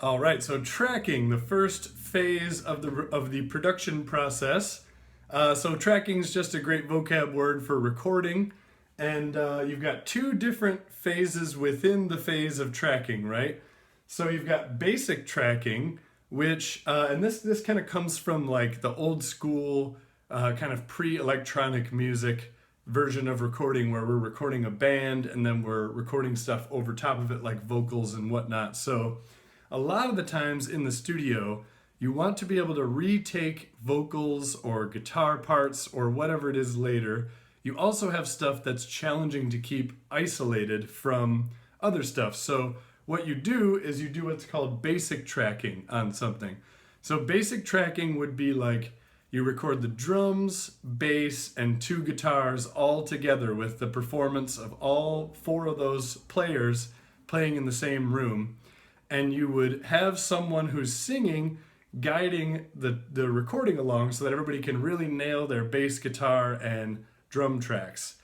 All right, so tracking, the first phase of the production process. So tracking is just a great vocab word for recording, and you've got two different phases within the phase of tracking, right? So you've got basic tracking, which and this kind of comes from like the old school kind of pre-electronic music version of recording, where we're recording a band and then we're recording stuff over top of it like vocals and whatnot. So a lot of the times in the studio, you want to be able to retake vocals or guitar parts or whatever it is later. You also have stuff that's challenging to keep isolated from other stuff. So what you do is you do what's called basic tracking on something. So basic tracking would be like you record the drums, bass, and two guitars all together with the performance of all four of those players playing in the same room. And you would have someone who's singing guiding the recording along so that everybody can really nail their bass guitar and drum tracks.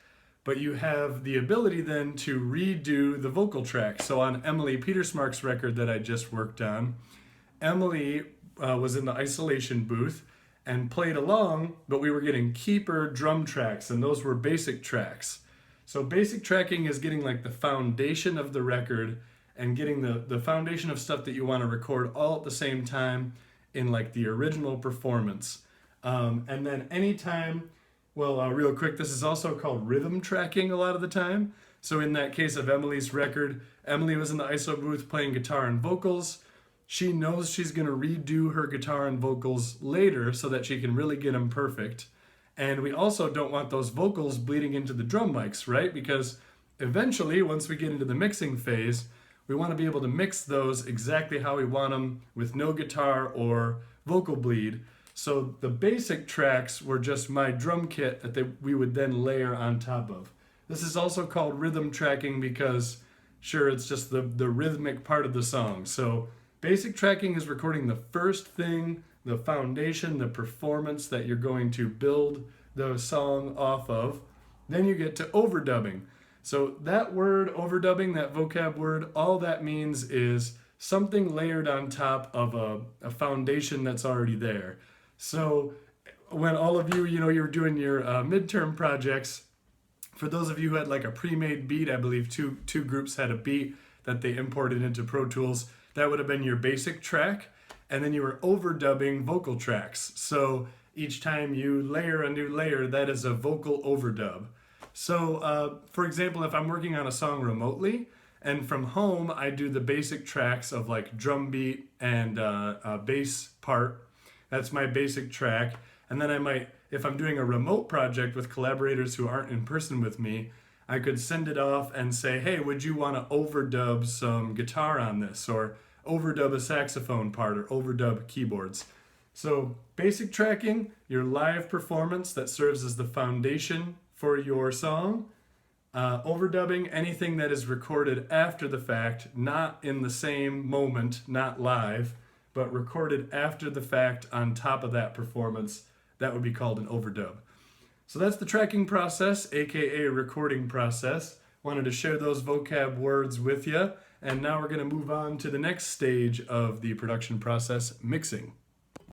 But you have the ability then to redo the vocal track. So on Emily Petersmark's record that I just worked on, Emily was in the isolation booth and played along, but we were getting keeper drum tracks, and those were basic tracks. So basic tracking is getting like the foundation of the record and getting the foundation of stuff that you want to record all at the same time in like the original performance. And then anytime, real quick, this is also called rhythm tracking a lot of the time. So in that case of Emily's record, Emily was in the ISO booth playing guitar and vocals. She knows she's going to redo her guitar and vocals later so that she can really get them perfect. And we also don't want those vocals bleeding into the drum mics, right? Because eventually, once we get into the mixing phase, we want to be able to mix those exactly how we want them with no guitar or vocal bleed. So the basic tracks were just my drum kit that we would then layer on top of. This is also called rhythm tracking because, sure, it's just the rhythmic part of the song. So basic tracking is recording the first thing, the foundation, the performance that you're going to build the song off of. Then you get to overdubbing. So that word, overdubbing, that vocab word, all that means is something layered on top of a foundation that's already there. So when all of you, you're doing your midterm projects, for those of you who had like a pre-made beat, I believe two groups had a beat that they imported into Pro Tools, that would have been your basic track, and then you were overdubbing vocal tracks. So each time you layer a new layer, that is a vocal overdub. So, for example, if I'm working on a song remotely, and from home I do the basic tracks of like drum beat and bass part, that's my basic track. And then I might, if I'm doing a remote project with collaborators who aren't in person with me, I could send it off and say, hey, would you want to overdub some guitar on this? Or overdub a saxophone part, or overdub keyboards. So basic tracking, your live performance that serves as the foundation for your song. Overdubbing, anything that is recorded after the fact, not in the same moment, not live, but recorded after the fact on top of that performance. That would be called an overdub. So that's the tracking process, aka recording process. Wanted to share those vocab words with you. And now we're going to move on to the next stage of the production process, mixing.